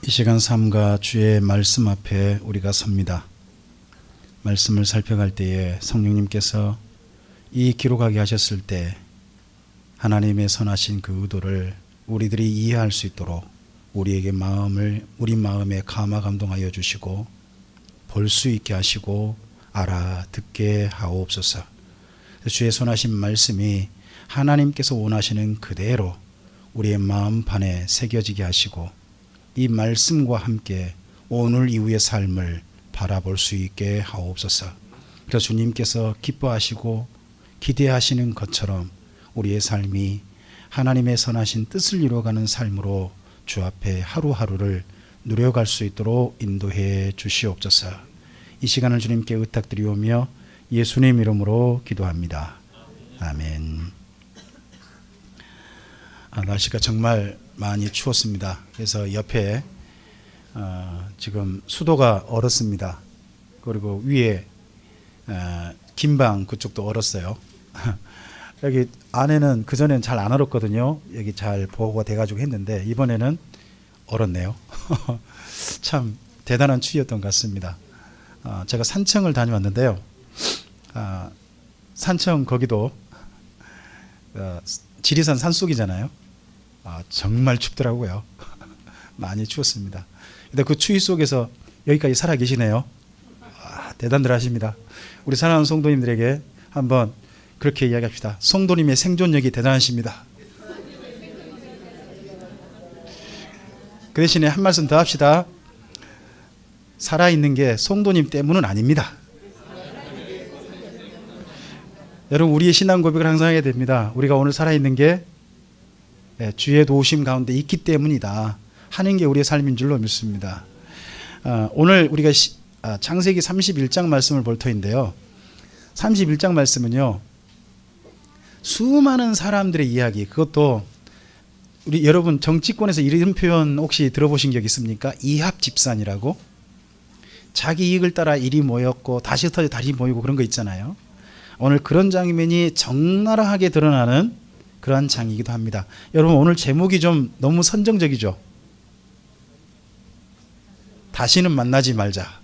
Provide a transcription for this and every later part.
이 시간 삶과 주의 말씀 앞에 우리가 섭니다. 말씀을 살펴갈 때에 성령님께서 이 기록하게 하셨을 때 하나님의 선하신 그 의도를 우리들이 이해할 수 있도록 우리에게 우리 마음에 감화 감동하여 주시고 볼 수 있게 하시고 알아듣게 하옵소서. 주의 선하신 말씀이 하나님께서 원하시는 그대로 우리의 마음판에 새겨지게 하시고 이 말씀과 함께 오늘 이후의 삶을 바라볼 수 있게 하옵소서. 그래서 주님께서 기뻐하시고 기대하시는 것처럼 우리의 삶이 하나님의 선하신 뜻을 이루어가는 삶으로 주 앞에 하루하루를 누려갈 수 있도록 인도해 주시옵소서. 이 시간을 주님께 의탁드리오며 예수님 이름으로 기도합니다. 아멘. 날씨가 정말 많이 추웠습니다. 그래서 옆에 지금 수도가 얼었습니다. 그리고 위에 긴방 그쪽도 얼었어요. 여기 안에는 그전에는 잘 안 얼었거든요. 여기 잘 보호가 돼가지고 했는데 이번에는 얼었네요. 참 대단한 추위였던 것 같습니다. 제가 산청을 다녀왔는데요. 산청 거기도 지리산 산속이잖아요. 정말 춥더라고요. 많이 추웠습니다. 근데 그 추위 속에서 여기까지 살아 계시네요. 대단들 하십니다. 우리 사랑하는 성도님들에게 한번 그렇게 이야기합시다. 성도님의 생존력이 대단하십니다. 그 대신에 한 말씀 더 합시다. 살아있는 게 성도님 때문은 아닙니다. 여러분, 우리의 신앙 고백을 항상 해야 됩니다. 우리가 오늘 살아있는 게 주의 도우심 가운데 있기 때문이다 하는 게 우리의 삶인 줄로 믿습니다. 오늘 우리가 창세기 31장 말씀을 볼 터인데요. 31장 말씀은요, 수많은 사람들의 이야기, 그것도 우리 여러분 정치권에서 이런 표현 혹시 들어보신 적 있습니까? 이합집산이라고. 자기 이익을 따라 일이 모였고 다시 흩어져 다시 모이고 그런 거 있잖아요. 오늘 그런 장면이 적나라하게 드러나는 그러한 장이기도 합니다. 여러분, 오늘 제목이 좀 너무 선정적이죠. 다시는 만나지 말자.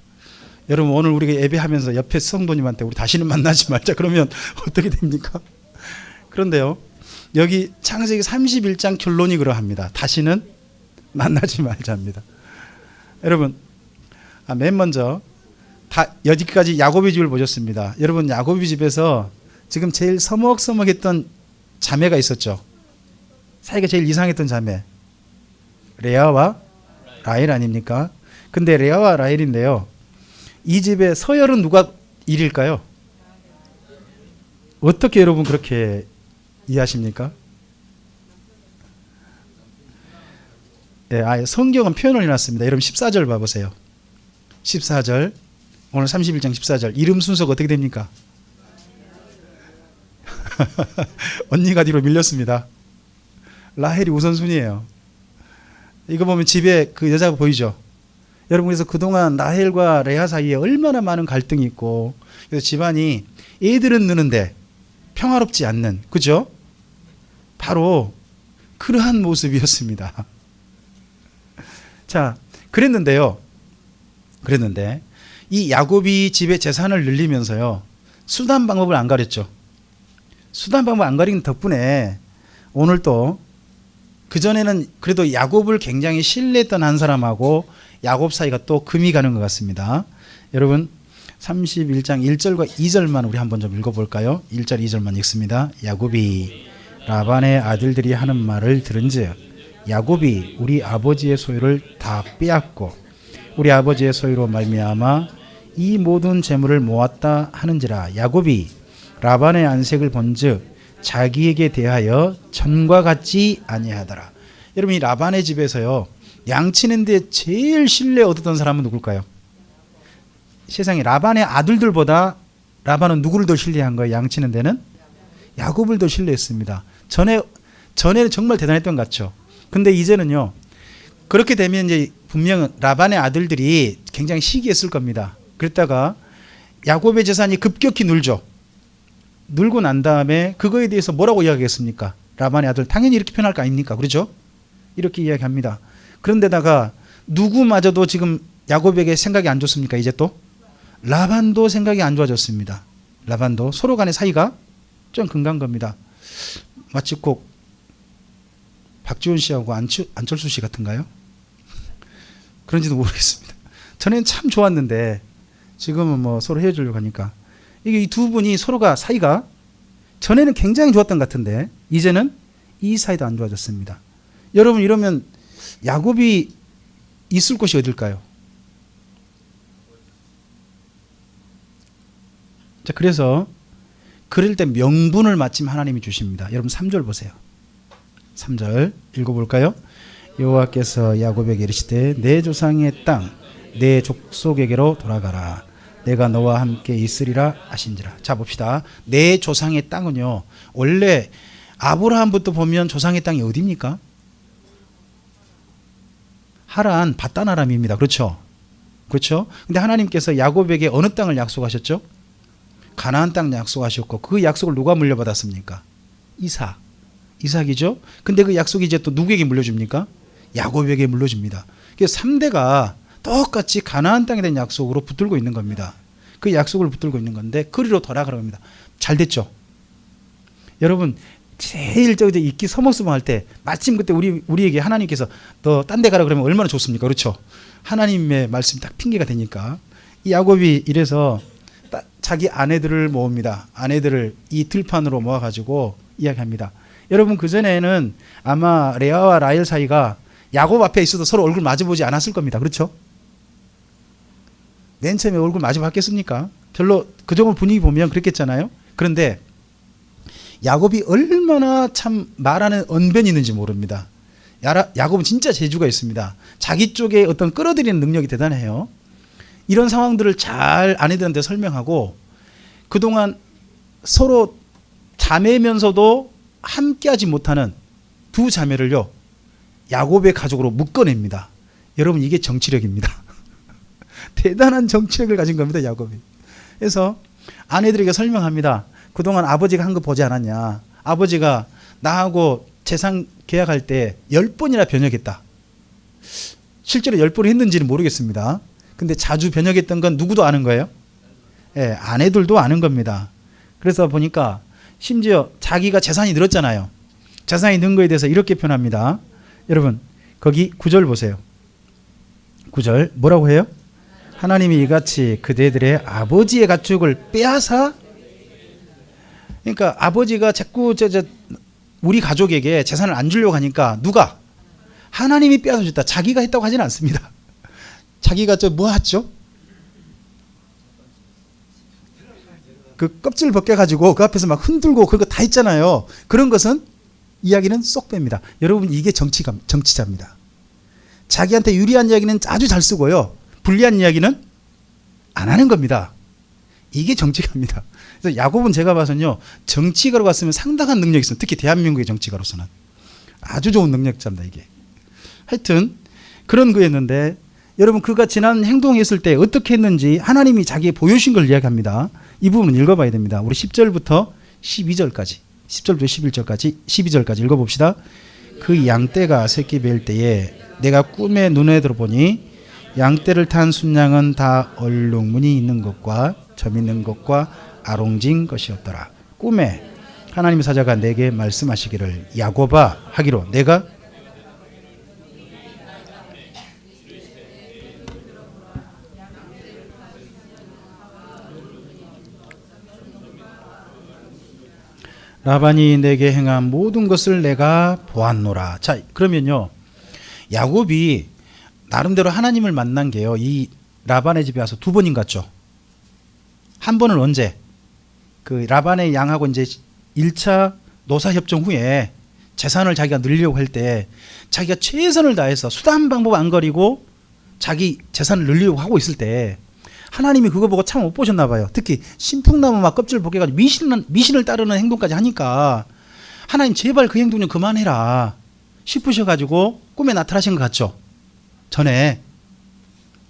여러분, 오늘 우리가 예배하면서 옆에 성도님한테 우리 다시는 만나지 말자 그러면 어떻게 됩니까? 그런데요, 여기 창세기 31장 결론이 그러합니다. 다시는 만나지 말자입니다. 여러분, 맨 먼저 여기까지 야곱의 집을 보셨습니다. 여러분, 야곱의 집에서 지금 제일 서먹서먹했던 자매가 있었죠. 사이가 제일 이상했던 자매, 레아와 라헬 아닙니까? 근데 레아와 라헬인데요, 이 집의 서열은 누가 1일까요? 어떻게 여러분 그렇게 이해하십니까? 아예 성경은 표현을 해놨습니다. 여러분 14절 봐보세요. 14절, 오늘 31장 14절 이름 순서가 어떻게 됩니까? 언니가 뒤로 밀렸습니다. 라헬이 우선순위예요. 이거 보면 집에 그 여자가 보이죠? 여러분, 그래서 그동안 라헬과 레아 사이에 얼마나 많은 갈등이 있고, 그래서 집안이 애들은 느는데 평화롭지 않는, 그죠? 바로 그러한 모습이었습니다. 자, 그랬는데 이 야곱이 집에 재산을 늘리면서요, 수단 방법을 안 가렸죠. 수단 방법 안 가린 덕분에 오늘 또 그전에는 그래도 야곱을 굉장히 신뢰했던 한 사람하고 야곱 사이가 또 금이 가는 것 같습니다. 여러분, 31장 1절과 2절만 우리 한번 좀 읽어볼까요? 1절 2절만 읽습니다. 야곱이 라반의 아들들이 하는 말을 들은즉 야곱이 우리 아버지의 소유를 다 빼앗고 우리 아버지의 소유로 말미암아 이 모든 재물을 모았다 하는지라. 야곱이 라반의 안색을 본즉 자기에게 대하여 전과 같지 아니하더라. 여러분, 이 라반의 집에서요, 양치는데 제일 신뢰 얻었던 사람은 누굴까요? 세상에 라반의 아들들보다 라반은 누구를 더 신뢰한 거예요? 양치는 데는 야곱을 더 신뢰했습니다. 전에는 정말 대단했던 것 같죠. 근데 이제는요, 그렇게 되면 이제 분명 라반의 아들들이 굉장히 시기했을 겁니다. 그랬다가 야곱의 재산이 급격히 늘죠. 늘고 난 다음에 그거에 대해서 뭐라고 이야기했습니까? 라반의 아들, 당연히 이렇게 표현할 거 아닙니까? 그렇죠? 이렇게 이야기합니다. 그런데다가 누구마저도 지금 야곱에게 생각이 안 좋습니까? 이제 또 라반도 생각이 안 좋아졌습니다. 라반도 서로 간의 사이가 좀 금간 겁니다. 마치 꼭 박지원 씨하고 안철수 씨 같은가요? 그런지도 모르겠습니다. 전에는 참 좋았는데 지금은 뭐 서로 헤어지려고 하니까 이게 이 두 분이 서로가 사이가 전에는 굉장히 좋았던 것 같은데 이제는 이 사이도 안 좋아졌습니다. 여러분 이러면 야곱이 있을 곳이 어딜까요? 자, 그래서 그럴 때 명분을 마침 하나님이 주십니다. 여러분 3절 보세요. 3절 읽어볼까요? 여호와께서 야곱에게 이르시되 내 조상의 땅 내 족속에게로 돌아가라. 내가 너와 함께 있으리라 하신지라. 자 봅시다. 내 조상의 땅은요. 원래 아브라함부터 보면 조상의 땅이 어디입니까? 하란 밧단 아람입니다. 그렇죠? 그렇죠? 근데 하나님께서 야곱에게 어느 땅을 약속하셨죠? 가나안 땅 약속하셨고 그 약속을 누가 물려받았습니까? 이삭이죠. 근데 그 약속이 이제 또 누구에게 물려줍니까? 야곱에게 물려줍니다. 그래서 3대가 똑같이 가나안 땅에 대한 약속으로 붙들고 있는 겁니다. 그 약속을 붙들고 있는 건데 그리로 돌아가라고 합니다. 잘 됐죠? 여러분 제일 잊기 서먹서먹할 때 마침 그때 우리에게 하나님께서 너 딴 데 가라 그러면 얼마나 좋습니까? 그렇죠? 하나님의 말씀이 딱 핑계가 되니까 이 야곱이 이래서 자기 아내들을 모읍니다. 아내들을 이 들판으로 모아가지고 이야기합니다. 여러분 그전에는 아마 레아와 라헬 사이가 야곱 앞에 있어도 서로 얼굴 마주보지 않았을 겁니다. 그렇죠? 맨 처음에 얼굴 마주봤겠습니까? 별로 그 정도 분위기 보면 그랬겠잖아요. 그런데 야곱이 얼마나 참 말하는 언변이 있는지 모릅니다. 야곱은 진짜 재주가 있습니다. 자기 쪽에 어떤 끌어들이는 능력이 대단해요. 이런 상황들을 잘 아내들한테 설명하고 그동안 서로 자매면서도 함께하지 못하는 두 자매를요 야곱의 가족으로 묶어냅니다. 여러분 이게 정치력입니다. 대단한 정치력을 가진 겁니다. 야곱이. 그래서 아내들에게 설명합니다. 그동안 아버지가 한 거 보지 않았냐. 아버지가 나하고 재산 계약할 때 10번이나 변역했다. 실제로 10번 했는지는 모르겠습니다. 근데 자주 변역했던 건 누구도 아는 거예요? 예, 아내들도 아는 겁니다. 그래서 보니까 심지어 자기가 재산이 늘었잖아요. 재산이 는 거에 대해서 이렇게 표현합니다. 여러분 거기 9절 보세요. 9절 뭐라고 해요? 하나님이 이같이 그대들의 아버지의 가축을 빼앗아. 그러니까 아버지가 자꾸 우리 가족에게 재산을 안 주려고 하니까 누가? 하나님이 빼앗아 줬다. 자기가 했다고 하지는 않습니다. 자기가 뭐 했죠? 그 껍질을 벗겨가지고 그 앞에서 막 흔들고 그거 다 했잖아요. 그런 것은 이야기는 쏙 뺍니다. 여러분 이게 정치자입니다. 자기한테 유리한 이야기는 아주 잘 쓰고요. 불리한 이야기는 안 하는 겁니다. 이게 정치가입니다. 그래서 야곱은 제가 봐서는요. 정치가로 갔으면 상당한 능력이 있습니다. 특히 대한민국의 정치가로서는. 아주 좋은 능력자입니다. 이게. 하여튼 그런 거였는데 여러분 그가 지난 행동했을 때 어떻게 했는지 하나님이 자기의 보여주신 걸 이야기합니다. 이 부분은 읽어봐야 됩니다. 우리 10절부터 12절까지 10절부터 11절까지 12절까지 읽어봅시다. 그 양떼가 새끼 뵐 때에 내가 꿈에 눈에 들어보니 양떼를 탄 순양은 다 얼룩무늬 있는 것과 점 있는 것과 아롱진 것이었더라. 꿈에 하나님의 사자가 내게 말씀하시기를 야곱아 하기로 내가 라반이 내게 행한 모든 것을 내가 보았노라. 자 그러면요 야곱이 나름대로 하나님을 만난 게요. 이 라반의 집에 와서 2번인 갔죠. 한 번은 언제? 그 라반의 양하고 이제 1차 노사협정 후에 재산을 자기가 늘리려고 할 때 자기가 최선을 다해서 수단 방법 안 거리고 자기 재산을 늘리려고 하고 있을 때 하나님이 그거 보고 참 못 보셨나 봐요. 특히 신풍나무 막 껍질 벗겨가지고 미신을 따르는 행동까지 하니까 하나님 제발 그 행동 좀 그만해라 싶으셔가지고 꿈에 나타나신 것 같죠. 전에.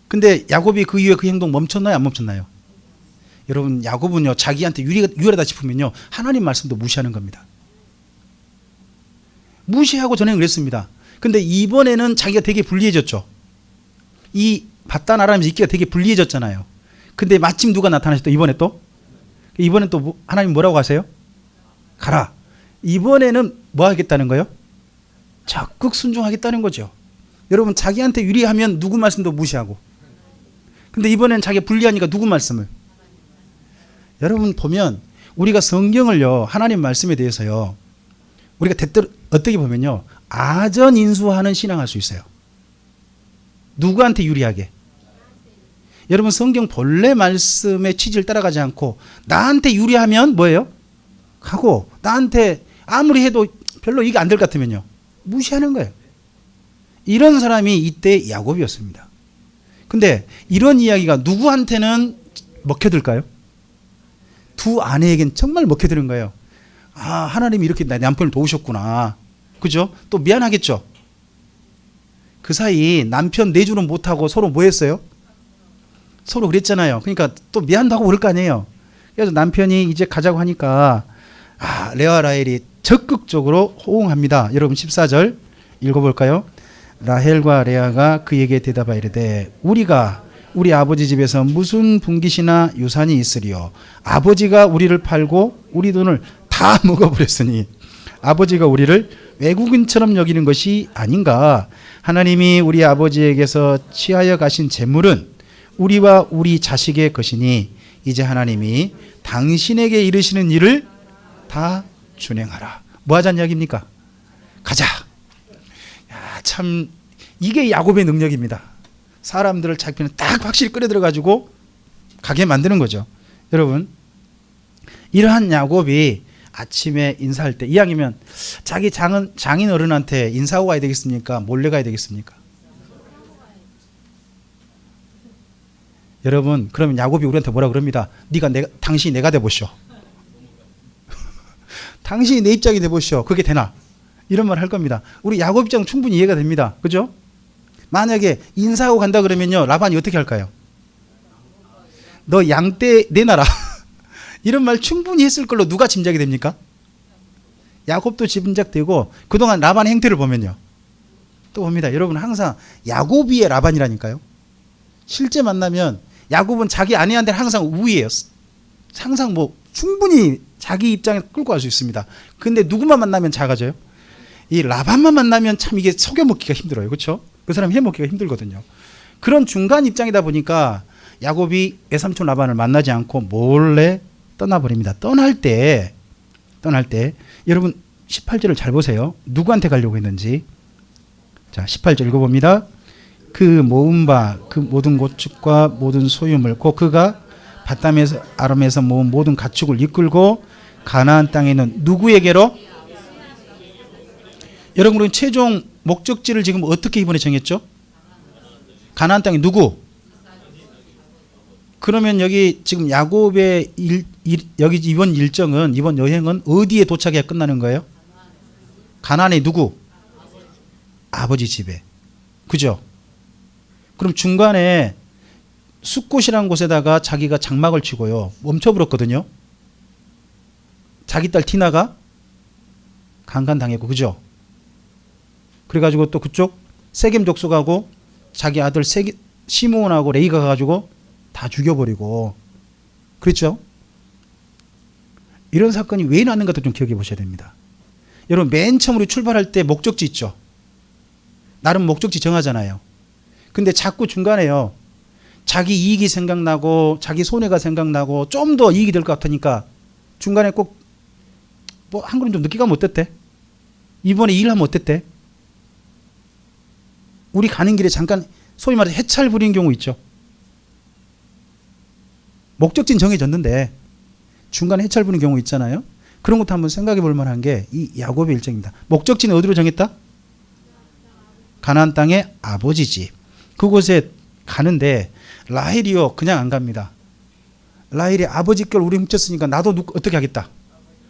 근데 야곱이 그 이후에 그 행동 멈췄나요? 안 멈췄나요? 여러분 야곱은요 자기한테 유리하다 싶으면요 하나님 말씀도 무시하는 겁니다. 무시하고 전행을 했습니다. 근데 이번에는 자기가 되게 불리해졌죠. 이 바단 아람에서 있기가 되게 불리해졌잖아요. 근데 마침 누가 나타나셨다 이번에 또? 이번엔 또 하나님 뭐라고 하세요? 가라. 이번에는 뭐 하겠다는 거예요? 적극 순종하겠다는 거죠. 여러분 자기한테 유리하면 누구 말씀도 무시하고, 근데 이번엔 자기가 불리하니까 누구 말씀을? 여러분 보면 우리가 성경을요, 하나님 말씀에 대해서요, 우리가 때때로 어떻게 보면요, 아전인수하는 신앙할 수 있어요. 누구한테 유리하게? 여러분 성경 본래 말씀의 취지를 따라가지 않고 나한테 유리하면 뭐예요? 가고, 나한테 아무리 해도 별로 이게 안 될 것 같으면요, 무시하는 거예요. 이런 사람이 이때 야곱이었습니다. 근데 이런 이야기가 누구한테는 먹혀들까요? 두 아내에겐 정말 먹혀드는 거예요. 아, 하나님이 이렇게 내 남편을 도우셨구나. 그죠? 또 미안하겠죠? 그 사이 남편 내주는 못하고 서로 뭐 했어요? 서로 그랬잖아요. 그러니까 또 미안도 하고 그럴 거 아니에요. 그래서 남편이 이제 가자고 하니까 레아 라헬이 적극적으로 호응합니다. 여러분 14절 읽어볼까요? 라헬과 레아가 그에게 대답하여 이르되 우리가 우리 아버지 집에서 무슨 분깃이나 유산이 있으리요. 아버지가 우리를 팔고 우리 돈을 다 먹어버렸으니 아버지가 우리를 외국인처럼 여기는 것이 아닌가. 하나님이 우리 아버지에게서 취하여 가신 재물은 우리와 우리 자식의 것이니 이제 하나님이 당신에게 이르시는 일을 다 준행하라. 뭐 하자는 이야기입니까? 가자. 야, 참 이게 야곱의 능력입니다. 사람들을 자기 편에 딱 확실히 끌어들여가지고 가게 만드는 거죠. 여러분 이러한 야곱이 아침에 인사할 때 이왕이면 자기 장인 어른한테 인사하고 가야 되겠습니까? 몰래 가야 되겠습니까? 여러분 그러면 야곱이 우리한테 뭐라 그럽니다. 당신이 내가 돼보시오. 당신이 내 입장이 돼보시오. 그게 되나? 이런 말 할 겁니다. 우리 야곱 입장은 충분히 이해가 됩니다. 그죠? 만약에 인사하고 간다 그러면요, 라반이 어떻게 할까요? 너 양떼 내놔라. 이런 말 충분히 했을 걸로 누가 짐작이 됩니까? 야곱도 짐작되고, 그동안 라반의 행태를 보면요, 또 봅니다. 여러분 항상 야곱이의 라반이라니까요. 실제 만나면 야곱은 자기 아내한테 항상 우위예요. 항상 뭐 충분히 자기 입장에 끌고 갈 수 있습니다. 근데 누구만 만나면 작아져요? 이 라반만 만나면 참 이게 속여먹기가 힘들어요. 그렇죠? 그 사람 해먹기가 힘들거든요. 그런 중간 입장이다 보니까 야곱이 외삼촌 라반을 만나지 않고 몰래 떠나버립니다. 떠날 때 여러분 18절을 잘 보세요. 누구한테 가려고 했는지. 자, 18절 읽어봅니다. 그 모은 바 그 모든 고축과 모든 소유물 곧 그가 바담에서 아람에서 모은 모든 가축을 이끌고 가나안 땅에 있는 누구에게로? 여러분 우리 최종 목적지를 지금 어떻게 이번에 정했죠? 가나안 땅에 누구? 그러면 여기 지금 야곱의 여기 이번 일정은, 이번 여행은 어디에 도착해야 끝나는 거예요? 가나안의 누구? 아버지 집에. 그죠? 그럼 중간에 숫곳이라는 곳에다가 자기가 장막을 치고요, 멈춰버렸거든요. 자기 딸 디나가 강간당했고, 그죠? 그래가지고 또 그쪽 세겜 족속하고 자기 아들 시므온하고 레이가 가가지고 다 죽여버리고, 그렇죠? 이런 사건이 왜 났는가도 좀 기억해 보셔야 됩니다. 여러분 맨 처음으로 출발할 때 목적지 있죠? 나름 목적지 정하잖아요. 근데 자꾸 중간에요, 자기 이익이 생각나고 자기 손해가 생각나고 좀 더 이익이 될 것 같으니까 중간에 꼭 뭐 한 걸음 좀 늦게 가면 어땠대? 이번에 일하면 어땠대? 우리 가는 길에 잠깐 소위 말해서 해찰 부린 경우 있죠. 목적지는 정해졌는데 중간에 해찰 부린 경우 있잖아요. 그런 것도 한번 생각해 볼 만한 게 이 야곱의 일정입니다. 목적지는 어디로 정했다? 가나안 땅의 아버지 집. 그곳에 가는데 라헬이요 그냥 안 갑니다. 라헬이 아버지 걸 우리 훔쳤으니까 나도 어떻게 하겠다?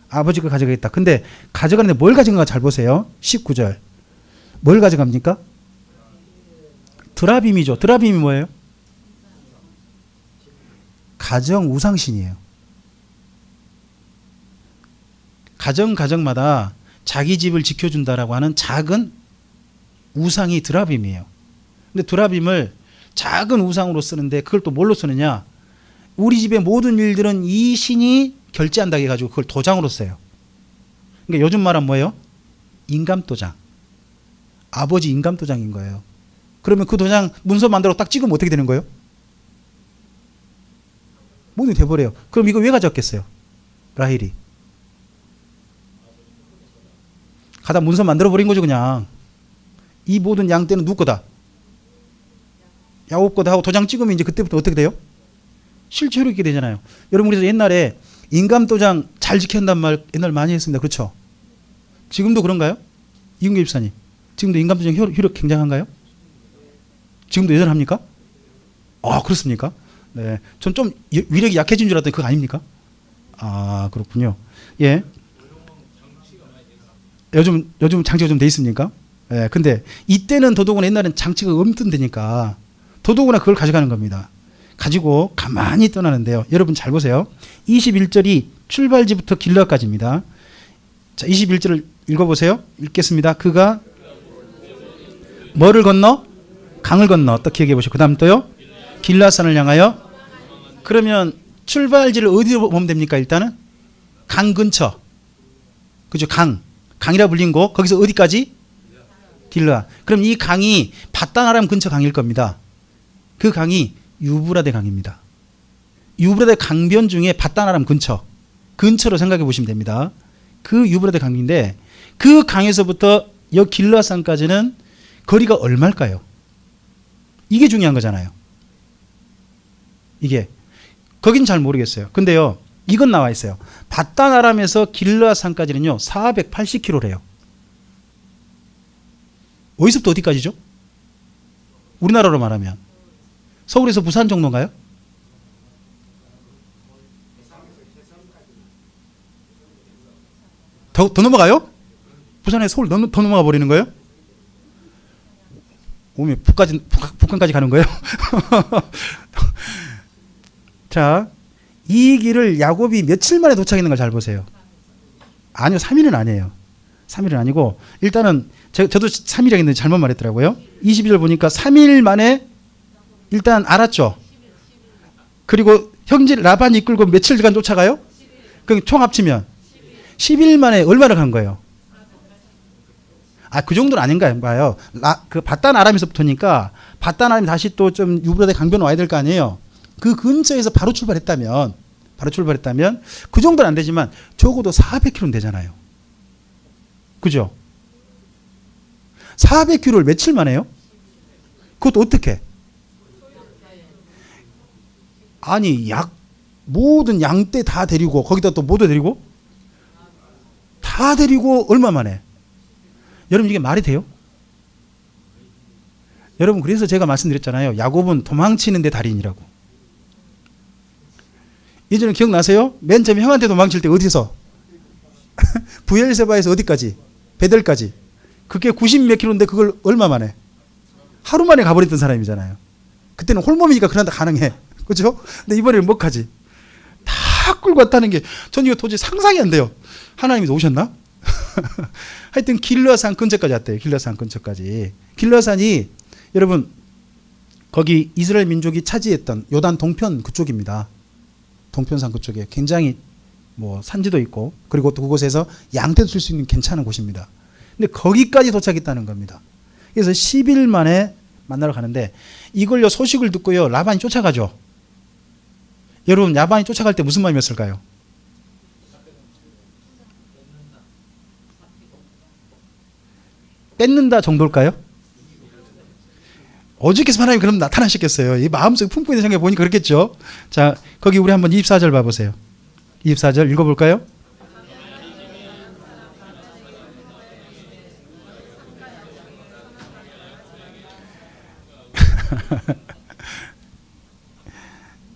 아버지 걸 가져가겠다. 근데 가져가는데 뭘 가져간가 잘 보세요. 19절. 뭘 가져갑니까? 드라빔이죠. 드라빔이 뭐예요? 가정 우상신이에요. 가정마다 자기 집을 지켜준다라고 하는 작은 우상이 드라빔이에요. 근데 드라빔을 작은 우상으로 쓰는데 그걸 또 뭘로 쓰느냐? 우리 집의 모든 일들은 이 신이 결제한다 해가지고 그걸 도장으로 써요. 그러니까 요즘 말은 뭐예요? 인감도장. 아버지 인감도장인 거예요. 그러면 그 도장 문서 만들어 딱 찍으면 어떻게 되는 거예요? 모든 게 돼버려요. 그럼 이거 왜 가져왔겠어요? 라헬이. 가다 문서 만들어버린 거죠 그냥. 이 모든 양떼는 누구 거다? 야곱 거다 하고 도장 찍으면 이제 그때부터 어떻게 돼요? 실체로 있게 되잖아요. 여러분 그래서 옛날에 인감도장 잘 지켰단 말 옛날 많이 했습니다. 그렇죠? 지금도 그런가요? 이근규 집사님. 지금도 인감도장 효력 굉장한가요? 지금도 여전합니까? 아 그렇습니까? 네, 전 좀 위력이 약해진 줄 알았더니 그거 아닙니까? 아 그렇군요. 예. 요즘 장치가 좀 돼 있습니까? 예. 근데 이때는 더더구나 옛날엔 장치가 없던 데니까 더더구나 그걸 가져가는 겁니다. 가지고 가만히 떠나는데요. 여러분 잘 보세요. 21절이 출발지부터 길라까지입니다. 자, 21절을 읽어보세요. 읽겠습니다. 그가 뭐를 건너? 강을 건너. 또 기억해 보시고 그 다음 또요? 길라산을 향하여. 그러면 출발지를 어디로 보면 됩니까? 일단은 강 근처. 그죠? 강이라 불린 곳. 거기서 어디까지? 길라. 그럼 이 강이 바단 아람 근처 강일 겁니다. 그 강이 유브라데 강입니다. 유브라데 강변 중에 바단 아람 근처로 생각해 보시면 됩니다. 그 유브라데 강인데 그 강에서부터 여 길라산까지는 거리가 얼마일까요? 이게 중요한 거잖아요. 이게 거긴 잘 모르겠어요. 근데요 이건 나와 있어요. 바단 아람에서 길라산까지는요 480km래요. 어디서부터 어디까지죠? 우리나라로 말하면 서울에서 부산 정도인가요? 더 넘어가요? 부산에 서울 더 넘어가 버리는 거예요? 오면 북한까지 가는 거예요? 자, 이 길을 야곱이 며칠 만에 도착했는 걸 잘 보세요. 아니요, 3일은 아니에요. 3일은 아니고 일단은 저도 3일이라고 했는데 잘못 말했더라고요. 22절 보니까 3일 만에 일단 알았죠. 그리고 형제 라반이 이끌고 며칠간 쫓아가요? 그럼 총 합치면 10일 만에 얼마나 간 거예요? 아, 그 정도는 아닌가 봐요. 그 바단 아람에서부터니까 바단 아람이 다시 또 좀 유브라데 강변 와야 될 거 아니에요. 그 근처에서 바로 출발했다면 그 정도는 안 되지만 적어도 400km는 되잖아요. 그죠? 400km를 며칠 만에요? 그것도 어떻게? 아니 모든 양떼 다 데리고 거기다 또 모두 데리고 다 데리고 얼마 만에? 여러분 이게 말이 돼요? 여러분 그래서 제가 말씀드렸잖아요. 야곱은 도망치는 데 달인이라고. 예전에 기억나세요? 맨 처음에 형한테 도망칠 때 어디서? 부엘세바에서 어디까지? 베델까지. 그게 90몇 킬로인데 그걸 얼마 만에? 하루 만에 가버렸던 사람이잖아요. 그때는 홀몸이니까 그런다 가능해. 그렇죠? 근데 이번에는 뭐까지? 다 끌고 왔다는 게 전 이거 도저히 상상이 안 돼요. 하나님이 오셨나? 하여튼 길라산 근처까지 왔대요. 길라산 근처까지. 길라산이 여러분 거기 이스라엘 민족이 차지했던 요단 동편 그쪽입니다. 동편산 그쪽에 굉장히 뭐 산지도 있고 그리고 또 그곳에서 양떼도 쓸 수 있는 괜찮은 곳입니다. 근데 거기까지 도착했다는 겁니다. 그래서 10일 만에 만나러 가는데 이걸요 소식을 듣고요 라반이 쫓아가죠. 여러분 라반이 쫓아갈 때 무슨 마음이었을까요? 뺏는다 정도일까요? 어저께서 하나님 그럼 나타나셨겠어요. 이 마음속 품고 있는 생각해 보니까 그렇겠죠. 자, 거기 우리 한번 24절 봐보세요. 24절 읽어볼까요?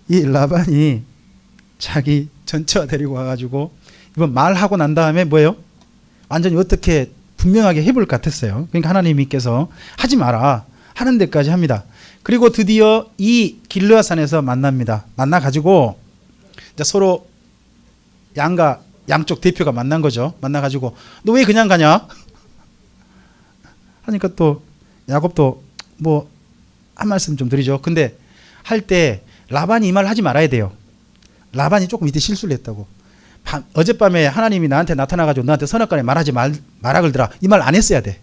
이 라반이 자기 전처 데리고 와가지고 이번 말하고 난 다음에 뭐예요? 완전히 어떻게 분명하게 해볼 것 같았어요. 그러니까 하나님께서 하지 마라 하는 데까지 합니다. 그리고 드디어 이 길르앗산에서 만납니다. 만나가지고 이제 서로 양쪽 대표가 만난 거죠. 만나가지고 너 왜 그냥 가냐? 하니까 또 야곱도 뭐 한 말씀 좀 드리죠. 근데 할 때 라반이 이 말을 하지 말아야 돼요. 라반이 조금 이때 실수를 했다고. 어젯밤에 하나님이 나한테 나타나가지고 너한테 선악간에 말하지 말아 그러더라. 이 말 안 했어야 돼.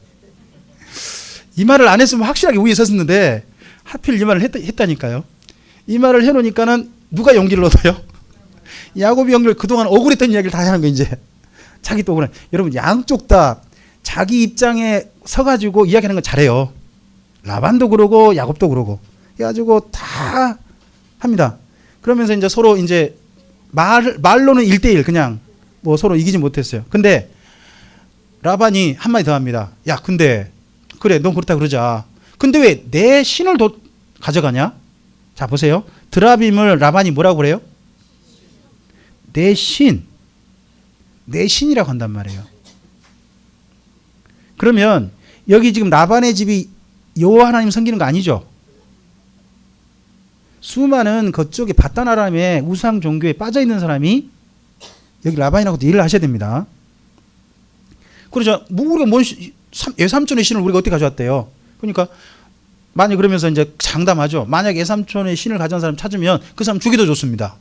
이 말을 안 했으면 확실하게 위에 섰었는데 하필 이 말을 했다니까요. 이 말을 해놓으니까는 누가 용기를 얻어요? 야곱이 용기를 그동안 억울했던 이야기를 다 하는 거 이제. 자기 또 억울해. 여러분 양쪽 다 자기 입장에 서가지고 이야기하는 건 잘해요. 라반도 그러고 야곱도 그러고 해가지고 다 합니다. 그러면서 이제 서로 이제 말로는 1대1 그냥 뭐 서로 이기지 못했어요. 근데 라반이 한마디 더 합니다. 야, 근데 그래, 넌 그렇다 그러자. 근데 왜 내 신을 가져가냐? 자, 보세요. 드라빔을 라반이 뭐라고 그래요? 내 신이라고 한단 말이에요. 그러면 여기 지금 라반의 집이 여호와 하나님 섬기는 거 아니죠? 수많은 그쪽에 바단 아람의 우상 종교에 빠져 있는 사람이 여기 라반이라고도 일을 하셔야 됩니다. 그러죠. 우리가 뭔 외삼촌의 신을 우리가 어떻게 가져왔대요? 그러니까 만약 그러면서 이제 장담하죠. 만약 외삼촌의 신을 가져온 사람 찾으면 그 사람 죽여도 좋습니다.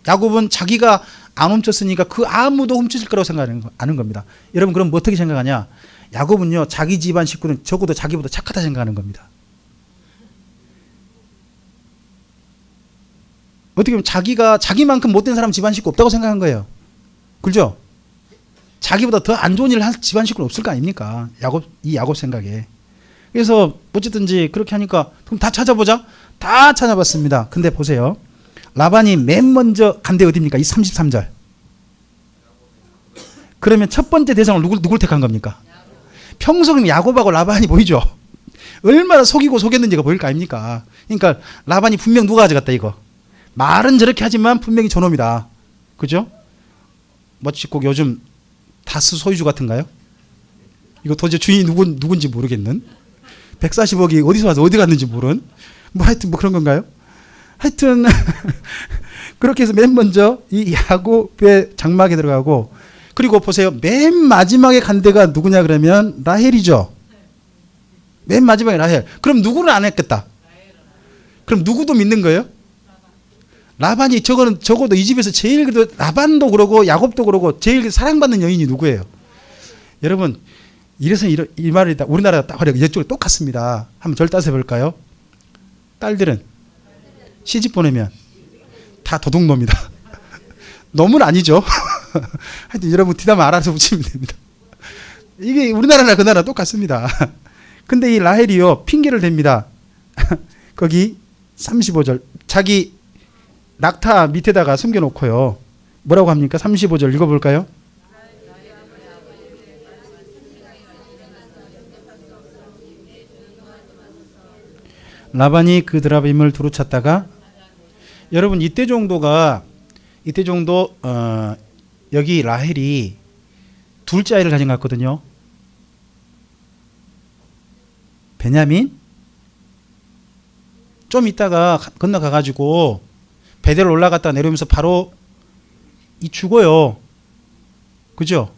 야곱은 자기가 안 훔쳤으니까 그 아무도 훔쳤을 거라고 생각하는 겁니다. 여러분 그럼 어떻게 생각하냐? 야곱은요 자기 집안 식구는 적어도 자기보다 착하다 생각하는 겁니다. 어떻게 보면 자기만큼 못된 사람 집안 식구 없다고 생각한 거예요. 그렇죠? 자기보다 더 안 좋은 일을 할 집안 식구는 없을 거 아닙니까? 야곱 생각에. 그래서 어쨌든지 그렇게 하니까 그럼 다 찾아보자. 다 찾아봤습니다. 근데 보세요. 라반이 맨 먼저 간 데 어디입니까? 이 33절. 그러면 첫 번째 대상을 누굴 택한 겁니까? 평소에 야곱하고 라반이 보이죠? 얼마나 속였는지가 보일 거 아닙니까? 그러니까 라반이 분명 누가 가져갔다 이거. 말은 저렇게 하지만 분명히 저놈이다. 그죠? 마치 꼭 요즘 다스 소유주 같은가요? 이거 도대체 주인이 누군지 모르겠는 140억이 어디서 와서 어디 갔는지 모르는 뭐 하여튼 뭐 그런 건가요? 하여튼 그렇게 해서 맨 먼저 이 야곱의 장막에 들어가고 그리고 보세요. 맨 마지막에 간 데가 누구냐 그러면 라헬이죠. 맨 마지막에 라헬. 그럼 누구는 안 했겠다. 그럼 누구도 믿는 거예요? 라반이 적어도 이 집에서 제일 그래도 라반도 그러고 야곱도 그러고 제일 사랑받는 여인이 누구예요? 여러분 이래서 이 말이 우리나라 이쪽으로 똑같습니다. 한번 절 따서 볼까요? 딸들은 시집 보내면 다 도둑놈이다. 놈은 아니죠. 하여튼 여러분 뒤담아 알아서 붙이면 됩니다. 이게 우리나라나 그 나라 똑같습니다. 근데 이 라헬이요 핑계를 댑니다. 거기 35절 자기 낙타 밑에다가 숨겨놓고요. 뭐라고 합니까? 35절 읽어볼까요? 라반이 그 드라빔을 두루 찾다가 여러분 이때 정도 여기 라헬이 둘째 아이를 가진 것 같거든요. 베냐민 좀 있다가 건너가가지고 베델 올라갔다가 내려오면서 바로 죽어요. 그죠?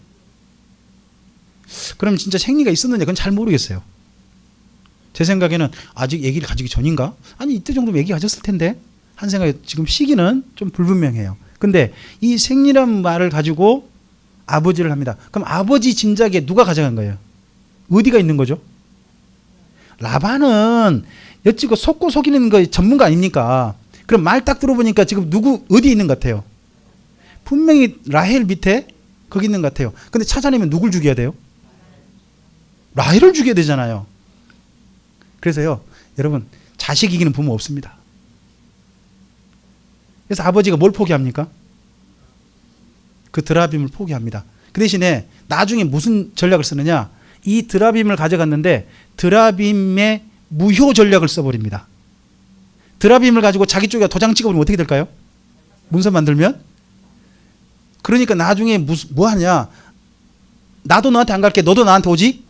그럼 진짜 생리가 있었느냐 그건 잘 모르겠어요. 제 생각에는 아직 아기를 가지기 전인가? 아니 이때 정도면 아기 가졌을 텐데 한 생각에 지금 시기는 좀 불분명해요. 근데 이 생리란 말을 가지고 아버지를 합니다. 그럼 아버지 짐작에 누가 가져간 거예요? 어디가 있는 거죠? 라반은 여찌고 속고 속이는 거 전문가 아닙니까? 그럼 말 딱 들어보니까 지금 어디 있는 것 같아요? 분명히 라헬 밑에 거기 있는 것 같아요. 근데 찾아내면 누굴 죽여야 돼요? 라헬을 죽여야 되잖아요. 그래서요, 여러분, 자식 이기는 부모 없습니다. 그래서 아버지가 뭘 포기합니까? 그 드라빔을 포기합니다. 그 대신에 나중에 무슨 전략을 쓰느냐? 이 드라빔을 가져갔는데 드라빔의 무효 전략을 써버립니다. 드라빔을 가지고 자기 쪽에 도장 찍어버리면 어떻게 될까요? 문서 만들면? 그러니까 나중에 뭐 하냐? 나도 너한테 안 갈게. 너도 나한테 오지?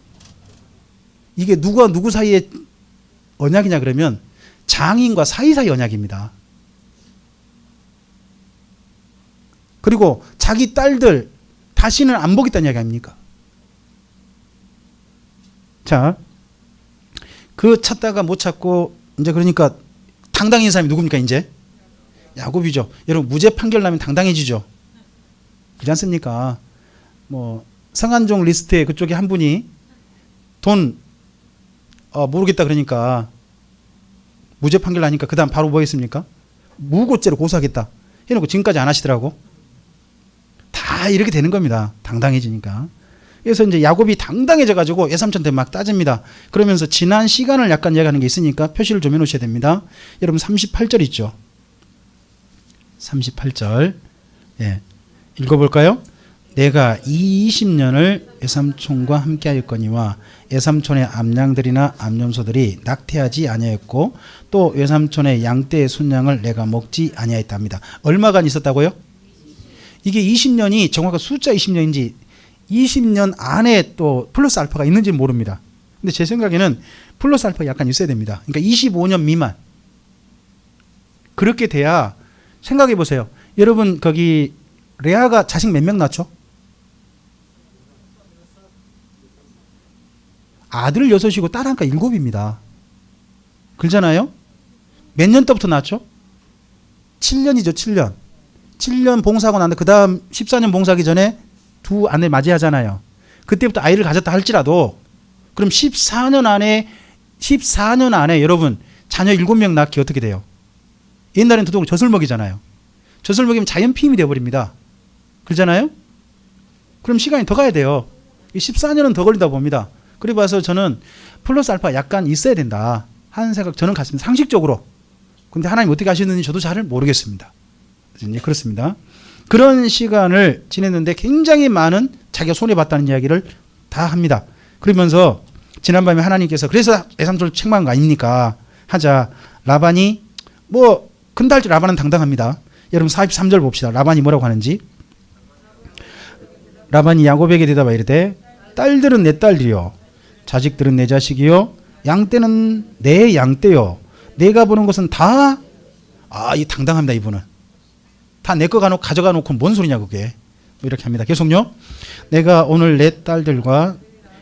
이게 누구와 누구 사이에 언약이냐 그러면 장인과 사이사이 언약입니다. 그리고 자기 딸들 다시는 안 보겠다는 이야기 아닙니까? 자, 그 찾다가 못 찾고 이제 그러니까 당당한 사람이 누굽니까 이제? 야곱이죠. 여러분 무죄 판결 나면 당당해지죠. 그렇지 않습니까? 뭐 성한종 리스트에 그쪽에 한 분이 돈 모르겠다 그러니까 무죄 판결 나니까 그 다음 바로 뭐 했습니까? 무고죄로 고소하겠다 해놓고 지금까지 안 하시더라고. 다 이렇게 되는 겁니다. 당당해지니까. 그래서 이제 야곱이 당당해져 가지고 외삼촌한테 막 따집니다. 그러면서 지난 시간을 약간 이야기하는 게 있으니까 표시를 좀 해놓으셔야 됩니다. 여러분 38절 있죠. 38절 예, 읽어볼까요? 내가 이 20년을 외삼촌과 함께하였거니와 외삼촌의 암양들이나 암염소들이 낙태하지 아니하였고 또 외삼촌의 양떼의 순양을 내가 먹지 아니하였답니다. 얼마간 있었다고요? 이게 20년이 정확한 숫자 20년인지 20년 안에 또 플러스 알파가 있는지는 모릅니다. 근데 제 생각에는 플러스 알파가 약간 있어야 됩니다. 그러니까 25년 미만. 그렇게 돼야 생각해 보세요. 여러분 거기 레아가 자식 몇 명 낳죠? 아들 6이고 딸 한가 7입니다. 그러잖아요? 몇 년 때부터 낳죠? 7년이죠. 7년. 7년 봉사하고 난 그 다음 14년 봉사하기 전에 두 아내를 맞이하잖아요. 그때부터 아이를 가졌다 할지라도 그럼 14년 안에 여러분 자녀 7명 낳기 어떻게 돼요? 옛날엔 도둑으로 젖을 먹이잖아요. 젖을 먹이면 자연 피임이 되어버립니다. 그러잖아요? 그럼 시간이 더 가야 돼요. 14년은 더 걸리다 봅니다. 그래 봐서 저는 플러스 알파 약간 있어야 된다 하는 생각 저는 갖습니다. 상식적으로. 근데 하나님 어떻게 하시는지 저도 잘 모르겠습니다. 그렇습니다. 그런 시간을 지냈는데 굉장히 많은 자기가 손해봤다는 이야기를 다 합니다. 그러면서 지난밤에 하나님께서 그래서 외삼촌을 책망한 거 아닙니까? 하자. 라반이 뭐 근데 할줄 라반은 당당합니다. 여러분 43절 봅시다. 라반이 뭐라고 하는지. 라반이 야곱에게 대답하여 이르되 딸들은 내 딸들이요 자식들은 내 자식이요 양떼는 내 양떼요 내가 보는 것은 다 이 당당합니다. 이분은 다 내 거 가져가 놓고 뭔 소리냐 그게. 뭐 이렇게 합니다. 계속요. 내가 오늘 내 딸들과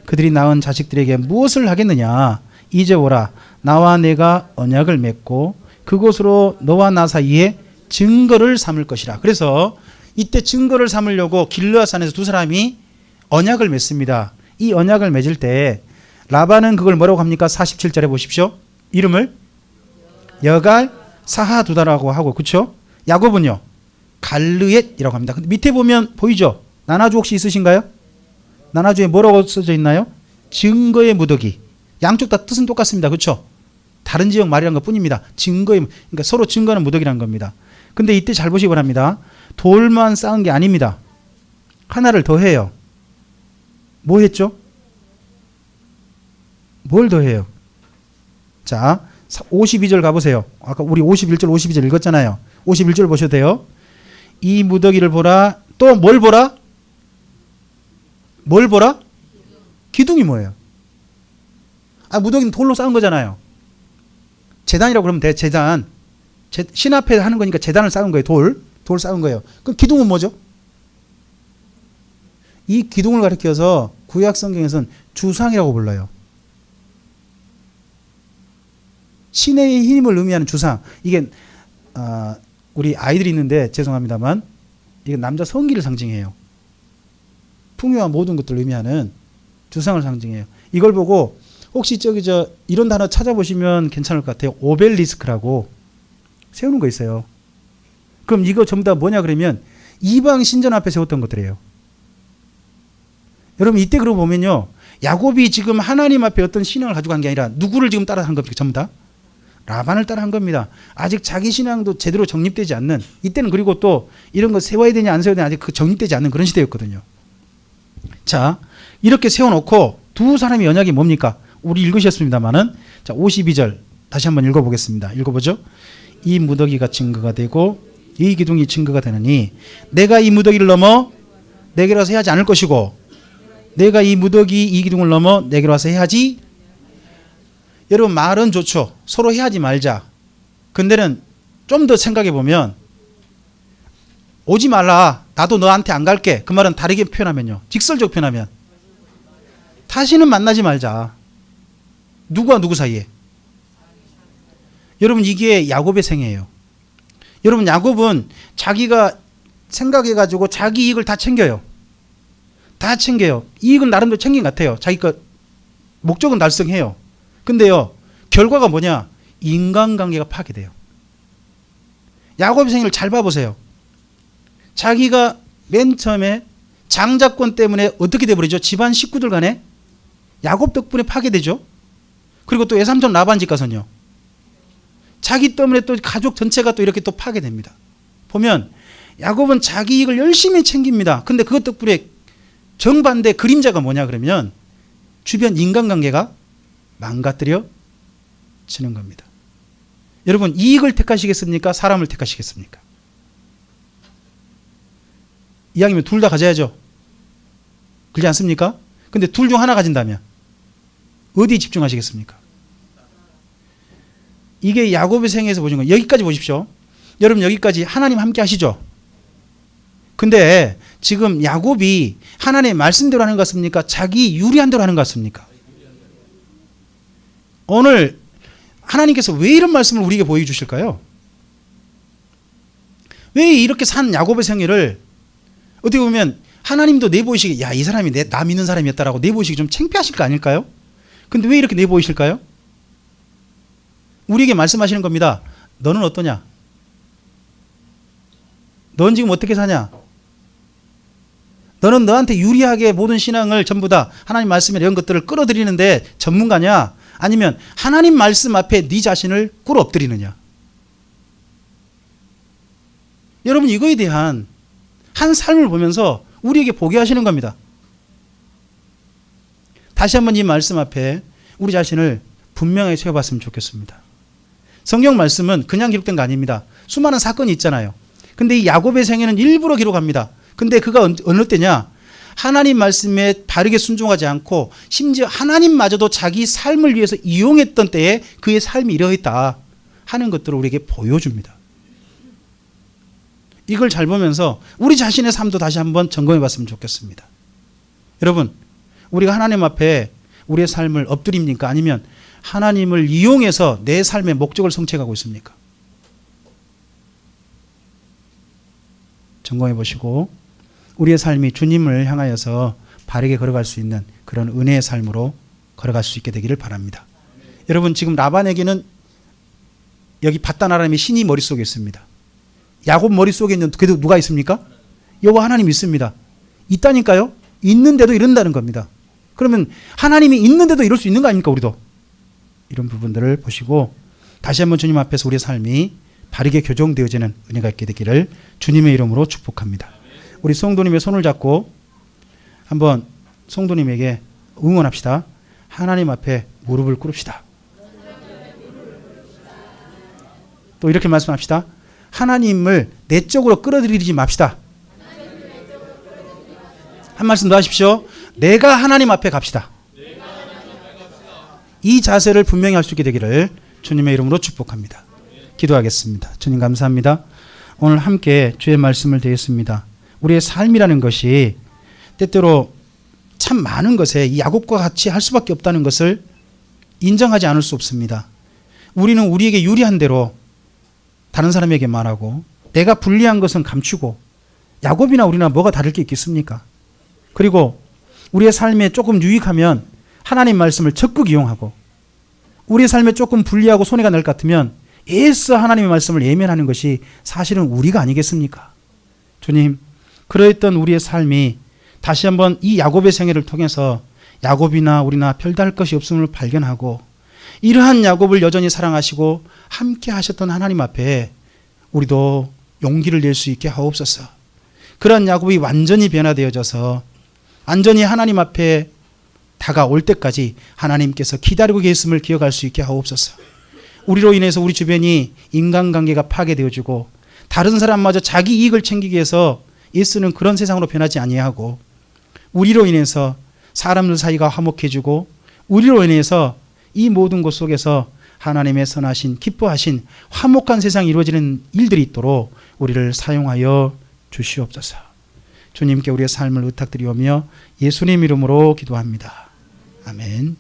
그들이 낳은 자식들에게 무엇을 하겠느냐. 이제 오라. 나와 내가 언약을 맺고 그곳으로 너와 나 사이에 증거를 삼을 것이라. 그래서 이때 증거를 삼으려고 길르앗산에서 두 사람이 언약을 맺습니다. 이 언약을 맺을 때 라반은 그걸 뭐라고 합니까? 47절에 보십시오. 이름을 여갈 사하두다라고 하고 그렇죠? 야곱은요. 갈르엣이라고 합니다. 근데 밑에 보면 보이죠? 나나주 혹시 있으신가요? 나나주에 뭐라고 써져 있나요? 증거의 무더기. 양쪽 다 뜻은 똑같습니다. 그렇죠? 다른 지역 말이란 것 뿐입니다. 그러니까 서로 증거는 무더기란 겁니다. 근데 이때 잘 보시기 바랍니다. 돌만 쌓은 게 아닙니다. 하나를 더 해요. 뭐 했죠? 뭘 더 해요? 자, 52절 가보세요. 아까 우리 51절, 52절 읽었잖아요. 51절 보셔도 돼요. 이 무더기를 보라. 또 뭘 보라? 뭘 보라? 기둥이 뭐예요? 무더기는 돌로 쌓은 거잖아요. 제단이라고 그러면 돼. 제단. 신 앞에 하는 거니까 제단을 쌓은 거예요. 돌 쌓은 거예요. 그럼 기둥은 뭐죠? 이 기둥을 가리켜서 구약 성경에서는 주상이라고 불러요. 신의 힘을 의미하는 주상. 이게 우리 아이들이 있는데 죄송합니다만 이게 남자 성기를 상징해요. 풍요와 모든 것들을 의미하는 주상을 상징해요. 이걸 보고 혹시 이런 단어 찾아보시면 괜찮을 것 같아요. 오벨리스크라고 세우는 거 있어요. 그럼 이거 전부 다 뭐냐 그러면 이방 신전 앞에 세웠던 것들이에요. 여러분 이때 그러고 보면요. 야곱이 지금 하나님 앞에 어떤 신앙을 가지고 한 게 아니라 누구를 지금 따라 한 겁니까? 전부 다? 라반을 따라 한 겁니다. 아직 자기 신앙도 제대로 정립되지 않는 이때는 그리고 또 이런 거 세워야 되냐 안 세워야 되냐 아직 정립되지 않는 그런 시대였거든요. 자 이렇게 세워놓고 두 사람의 언약이 뭡니까? 우리 읽으셨습니다마는 자 52절 다시 한번 읽어보겠습니다. 읽어보죠. 이 무더기가 증거가 되고 이 기둥이 증거가 되느니 내가 이 무더기를 넘어 내게로 와서 해하지 않을 것이고 내가 이 무더기 이 기둥을 넘어 내게로 와서 해하지. 여러분 말은 좋죠. 서로 해하지 말자. 근데는 좀 더 생각해 보면 오지 말라. 나도 너한테 안 갈게. 그 말은 다르게 표현하면요. 직설적 표현하면 다시는 만나지 말자. 누구와 누구 사이에? 여러분 이게 야곱의 생애예요. 여러분 야곱은 자기가 생각해가지고 자기 이익을 다 챙겨요. 다 챙겨요. 이익은 나름대로 챙긴 것 같아요. 자기 것 목적은 달성해요. 근데요 결과가 뭐냐? 인간관계가 파괴돼요. 야곱의 생애를 잘 봐보세요. 자기가 맨 처음에 장자권 때문에 어떻게 돼버리죠? 집안 식구들 간에 야곱 덕분에 파괴되죠. 그리고 또 외삼촌 라반 집 가서는요. 자기 때문에 또 가족 전체가 또 이렇게 또 파괴됩니다. 보면 야곱은 자기 이익을 열심히 챙깁니다. 근데 그것 덕분에 정반대 그림자가 뭐냐 그러면 주변 인간관계가 망가뜨려지는 겁니다. 여러분 이익을 택하시겠습니까? 사람을 택하시겠습니까? 이왕이면 둘 다 가져야죠. 그렇지 않습니까? 근데 둘 중 하나 가진다면 어디에 집중하시겠습니까? 이게 야곱의 생애에서 보신 거예요. 여기까지 보십시오. 여러분 여기까지 하나님 함께 하시죠? 근데 지금 야곱이 하나님의 말씀대로 하는 것 같습니까? 자기 유리한 대로 하는 것 같습니까? 오늘 하나님께서 왜 이런 말씀을 우리에게 보여주실까요? 왜 이렇게 산 야곱의 생애를 어떻게 보면 하나님도 내보이시기 야 이 사람이 나 믿는 사람이었다라고 내보이시기 좀 창피하실 거 아닐까요? 근데 왜 이렇게 내보이실까요? 우리에게 말씀하시는 겁니다. 너는 어떠냐? 넌 지금 어떻게 사냐? 너는 너한테 유리하게 모든 신앙을 전부 다 하나님 말씀에 이런 것들을 끌어들이는데 전문가냐? 아니면 하나님 말씀 앞에 네 자신을 꿇어 엎드리느냐? 여러분 이거에 대한 한 삶을 보면서 우리에게 보게 하시는 겁니다. 다시 한번 이 말씀 앞에 우리 자신을 분명하게 세워봤으면 좋겠습니다. 성경 말씀은 그냥 기록된 거 아닙니다. 수많은 사건이 있잖아요. 근데 이 야곱의 생애는 일부러 기록합니다. 근데 그가 어느 때냐? 하나님 말씀에 바르게 순종하지 않고 심지어 하나님마저도 자기 삶을 위해서 이용했던 때에 그의 삶이 이러했다 하는 것들을 우리에게 보여줍니다. 이걸 잘 보면서 우리 자신의 삶도 다시 한번 점검해 봤으면 좋겠습니다. 여러분 우리가 하나님 앞에 우리의 삶을 엎드립니까? 아니면 하나님을 이용해서 내 삶의 목적을 성취하고 있습니까? 점검해 보시고 우리의 삶이 주님을 향하여서 바르게 걸어갈 수 있는 그런 은혜의 삶으로 걸어갈 수 있게 되기를 바랍니다. 여러분 지금 라반에게는 여기 밧단아람의 신이 머릿속에 있습니다. 야곱 머릿속에 있는 그래도 누가 있습니까? 여호와 하나님이 있습니다. 있다니까요. 있는데도 이런다는 겁니다. 그러면 하나님이 있는데도 이럴 수 있는 거 아닙니까? 우리도 이런 부분들을 보시고 다시 한번 주님 앞에서 우리의 삶이 바르게 교정되어지는 은혜가 있게 되기를 주님의 이름으로 축복합니다. 우리 성도님의 손을 잡고 한번 성도님에게 응원합시다. 하나님 앞에 무릎을 꿇읍시다. 또 이렇게 말씀합시다. 하나님을 내적으로 끌어들이지 맙시다. 한 말씀 더 하십시오. 내가 하나님 앞에 갑시다. 이 자세를 분명히 할 수 있게 되기를 주님의 이름으로 축복합니다. 기도하겠습니다. 주님 감사합니다. 오늘 함께 주의 말씀을 드렸습니다. 우리의 삶이라는 것이 때때로 참 많은 것에 이 야곱과 같이 할 수밖에 없다는 것을 인정하지 않을 수 없습니다. 우리는 우리에게 유리한 대로 다른 사람에게 말하고 내가 불리한 것은 감추고 야곱이나 우리나 뭐가 다를 게 있겠습니까? 그리고 우리의 삶에 조금 유익하면 하나님 말씀을 적극 이용하고 우리의 삶에 조금 불리하고 손해가 날 것 같으면 애써 하나님의 말씀을 예면하는 것이 사실은 우리가 아니겠습니까? 주님, 그러했던 우리의 삶이 다시 한번 이 야곱의 생애를 통해서 야곱이나 우리나 별다를 것이 없음을 발견하고 이러한 야곱을 여전히 사랑하시고 함께 하셨던 하나님 앞에 우리도 용기를 낼 수 있게 하옵소서. 그런 야곱이 완전히 변화되어져서 완전히 하나님 앞에 다가올 때까지 하나님께서 기다리고 계심을 기억할 수 있게 하옵소서. 우리로 인해서 우리 주변이 인간관계가 파괴되어지고 다른 사람마저 자기 이익을 챙기기 위해서 애쓰는 그런 세상으로 변하지 아니하고 우리로 인해서 사람들 사이가 화목해지고 우리로 인해서 이 모든 것 속에서 하나님의 선하신 기뻐하신 화목한 세상이 이루어지는 일들이 있도록 우리를 사용하여 주시옵소서. 주님께 우리의 삶을 의탁드리오며 예수님 이름으로 기도합니다. 아멘.